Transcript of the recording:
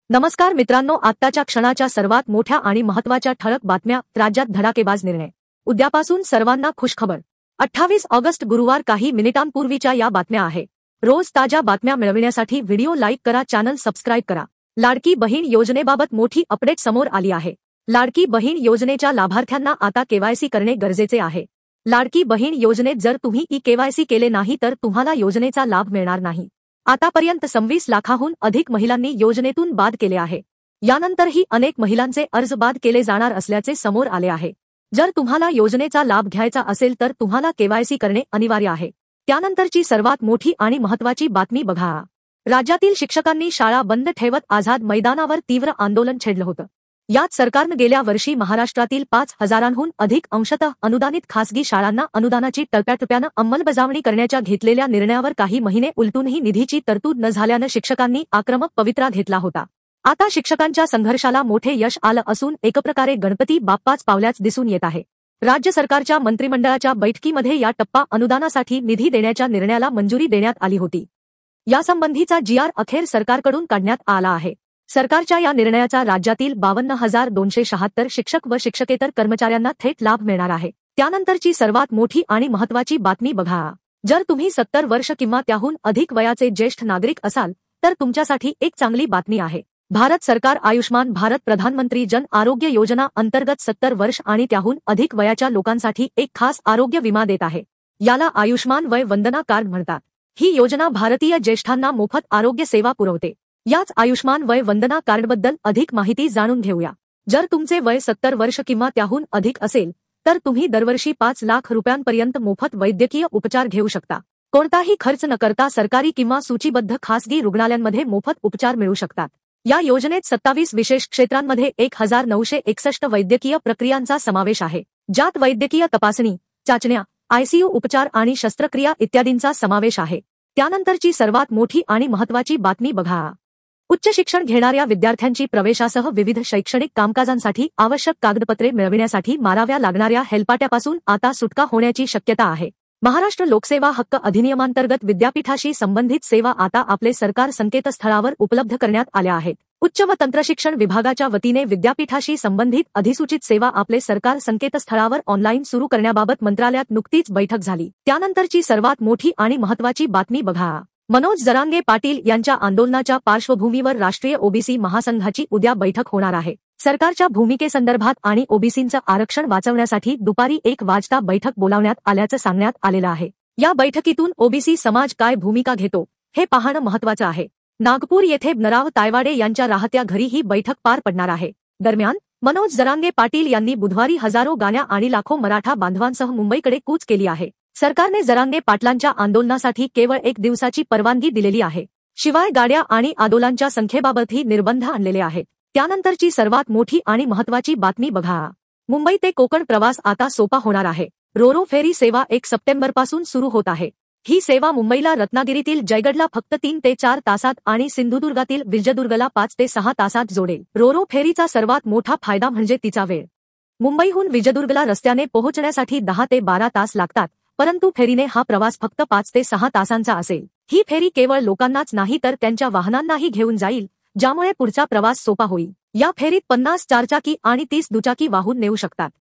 नमस्कार मित्रांनो, आत्ताच्या क्षणाच्या सर्वात मोठ्या आणि महत्त्वाच्या ठळक बातम्या. राज्यात धडाकेबाज निर्णय. उद्यापासून सर्वांना खुशखबर. 28 ऑगस्ट गुरुवार. काही मिनिटांपूर्वीच्या या बातम्या आहे. रोज ताज्या बातम्या मिळविण्यासाठी व्हिडिओ लाईक करा, चॅनल सबस्क्राईब करा. लाडकी बहीण योजनेबाबत मोठी अपडेट समोर आली आहे. लाडकी बहीण योजनेच्या लाभार्थ्यांना आता केवायसी करणे गरजेचे आहे. लाडकी बहीण योजनेत जर तुम्ही केवायसी केले नाही तर तुम्हाला योजनेचा लाभ मिळणार नाही. आतापर्यंत 26 लाखाहून अधिक महिलांनी योजनेतून बाद केले आहे. यानंतरही अनेक महिलांचे अर्ज बाद केले जाणार असल्याचे समोर आले आहे. जर तुम्हाला योजनेचा लाभ घ्यायचा असेल तर तुम्हाला केवायसी करणे अनिवार्य आहे. त्यानंतरची सर्वात मोठी आणि महत्त्वाची बातमी बघा. राज्यातील शिक्षकांनी शाळा बंद ठेवत आझाद मैदानावर तीव्र आंदोलन छेडलं होतं. यात सरकारनं गेल्या वर्षी महाराष्ट्रातील 5,000हून अधिक अंशतः अनुदानित खासगी शाळांना अनुदानाची टप्प्याटप्प्यानं अंमलबजावणी करण्याच्या घेतलेल्या निर्णयावर काही महिने उलटूनही निधीची तरतूद न झाल्यानं शिक्षकांनी आक्रमक पवित्रा घेतला होता. आता शिक्षकांच्या संघर्षाला मोठे यश आलं असून एकप्रकारे गणपती बाप्पाच पावल्याच दिसून येत आहे. राज्य सरकारच्या मंत्रिमंडळाच्या बैठकीमध्ये या टप्पा अनुदानासाठी निधी देण्याच्या निर्णयाला मंजुरी देण्यात आली होती. यासंबंधीचा GR अखेर सरकारकडून काढण्यात आला आहे. सरकारच्या या निर्णयाचा राज्यातील 52,276 शिक्षक व शिक्षकेतर कर्मचाऱ्यांना थेट लाभ मिळणार आहे. त्यानंतरची सर्वात मोठी आणि महत्त्वाची बातमी बघा. जर तुम्ही 70 वर्ष किंवा त्याहून अधिक वयाचे ज्येष्ठ नागरिक असाल तर तुमच्यासाठी एक चांगली बातमी आहे. भारत सरकार आयुष्मान भारत प्रधानमंत्री जन आरोग्य योजना अंतर्गत 70 वर्ष आणि त्याहून अधिक वयाच्या लोकांसाठी एक खास आरोग्य विमा देत आहे. याला आयुष्मान वय वंदना कार्ड म्हणतात. ही योजना भारतीय ज्येष्ठांना मोफत आरोग्य सेवा पुरवते. याच आयुष्मान वय वंदना कार्डबद्दल अधिक माहिती जाणून घेऊया. जर तुमचे वय 70 वर्ष किंवा त्याहून अधिक असेल तर तुम्ही दरवर्षी 5 लाख रुपयांपर्यंत मोफत वैद्यकीय उपचार घेऊ शकता. कोणताही खर्च न करता सरकारी किंवा सूचीबद्ध खासगी रुग्णालयांमध्ये मोफत उपचार मिळू शकतात. या योजनेत 27 विशेष क्षेत्रांमध्ये 1961 वैद्यकीय प्रक्रियांचा समावेश आहे, ज्यात वैद्यकीय तपासणी, चाचण्या, ICU उपचार आणि शस्त्रक्रिया इत्यादींचा समावेश आहे. त्यानंतरची सर्वात मोठी आणि महत्त्वाची बातमी बघा. उच्च शिक्षण घेणाऱ्या विद्यार्थ्यांची प्रवेशासह विविध शैक्षणिक कामकाजांसाठी आवश्यक कागदपत्रे मिळविण्यासाठी माराव्या लागणाऱ्या हेलपाट्यापासून आता सुटका होण्याची शक्यता आहे. महाराष्ट्र लोकसेवा हक्क अधिनियमांतर्गत विद्यापीठाशी संबंधित सेवा आता आपले सरकार संकेतस्थळावर उपलब्ध करण्यात आल्या आहेत. उच्च व तंत्रशिक्षण विभागाच्या वतीने विद्यापीठाशी संबंधित अधिसूचित सेवा आपले सरकार संकेतस्थळावर ऑनलाईन सुरू करण्याबाबत मंत्रालयात नुकतीच बैठक झाली. त्यानंतरची सर्वात मोठी आणि महत्त्वाची बातमी बघा. मनोज जरांगे पाटील यांच्या आंदोलनाच्या पार्श्वभूमीवर राष्ट्रीय ओबीसी महासंघाची उद्या बैठक होणार आहे. सरकारच्या भूमिकेसंदर्भात आणि ओबीसींचं आरक्षण वाचवण्यासाठी दुपारी 1 वाजता बैठक बोलावण्यात आल्याचं सांगण्यात आलेलं आहे. या बैठकीतून ओबीसी समाज काय भूमिका घेतो हे पाहणं महत्त्वाचं आहे. नागपूर येथे नराव तायवाडे यांच्या राहत्या घरी ही बैठक पार पडणार आहे. दरम्यान मनोज जरांगे पाटील यांनी बुधवारी हजारो गाण्या आणि लाखो मराठा बांधवांसह मुंबईकडे कूच केली आहे. सरकारने जरांगे पाटलांच्या आंदोलनासाठी केवळ 1 दिवसाची परवानगी दिलेली आहे. शिवाय गाड्या आणि आंदोलनांच्या संख्येबाबतही निर्बंध आणलेले आहेत. त्यानंतरची सर्वात मोठी आणि महत्त्वाची बातमी बघा. मुंबई ते कोकण प्रवास आता सोपा होणार आहे. रोरो फेरी सेवा 1 सप्टेंबरपासून सुरू होत आहे. ही सेवा मुंबईला रत्नागिरीतील जयगडला फक्त 3 ते 4 तासात आणि सिंधुदुर्गातील विजयदुर्गला 5 ते 6 तासात जोडेल. रोरो फेरीचा सर्वात मोठा फायदा म्हणजे तिचा वेळ. मुंबईहून विजयदुर्गला रस्त्याने पोहोचण्यासाठी 10 ते 12 तास लागतात, परंतु फेरीने हा प्रवास फक्त 5 ते 6 तासांचा असेल. ही फेरी केवळ लोकांनाच नाही तर त्यांच्या वाहनांनाही घेऊन जाईल, ज्यामुळे पुढचा प्रवास सोपा होईल. या फेरीत 50 चारचाकी आणि 30 दुचाकी वाहून नेऊ शकतात.